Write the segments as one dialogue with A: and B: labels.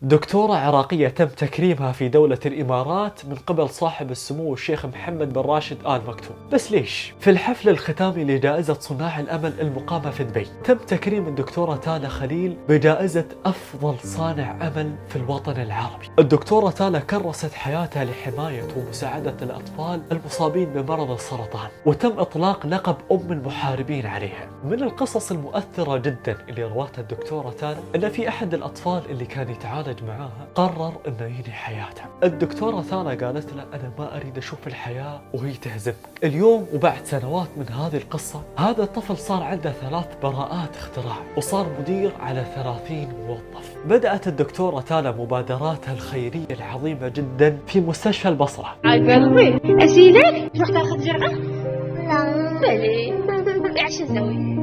A: دكتورة عراقية تم تكريمها في دولة الإمارات من قبل صاحب السمو الشيخ محمد بن راشد آل مكتوم. بس ليش؟ في الحفل الختامي لجائزة صناع الأمل المقامة في دبي تم تكريم الدكتورة تالا خليل بجائزة أفضل صانع أمل في الوطن العربي. الدكتورة تالا كرست حياتها لحماية ومساعدة الأطفال المصابين بمرض السرطان، وتم إطلاق لقب أم المحاربين عليها. من القصص المؤثرة جدا اللي رواتها الدكتورة تالا أن في أحد الأطفال اللي كان يتعالج معاها قرر انه ينهي حياته. الدكتورة ثانا قالت له انا ما اريد اشوف الحياة وهي تهزم. اليوم وبعد سنوات من هذه القصة، هذا الطفل صار عنده 3 براءات اختراع وصار مدير على 30 موظف. بدأت الدكتورة تالا مبادراتها الخيرية العظيمة جدا في مستشفى البصرة.
B: قلبي اشيلك تروح تاخذ جرعة؟ لا بلي ايش نسوي؟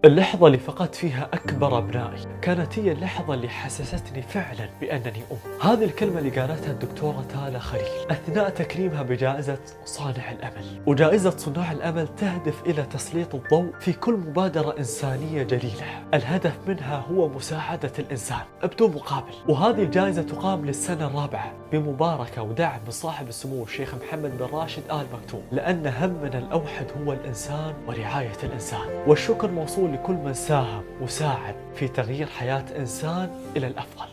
A: اللحظة اللي فقدت فيها أكبر أبنائي كانت هي اللحظة اللي حسستني فعلا بأنني أم. هذه الكلمة اللي قالتها الدكتورة تالا خليل أثناء تكريمها بجائزة صانع الأمل. وجائزة صناع الأمل تهدف إلى تسليط الضوء في كل مبادرة إنسانية جليلة الهدف منها هو مساعدة الإنسان بدون مقابل. وهذه الجائزة تقام للسنة الرابعة بمباركة ودعم من صاحب السمو الشيخ محمد بن راشد آل مكتوم، لأن همنا الأوحد هو الإنسان ورعاية الإنسان. والشكر موصول لكل من ساهم وساعد في تغيير حياة إنسان إلى الأفضل.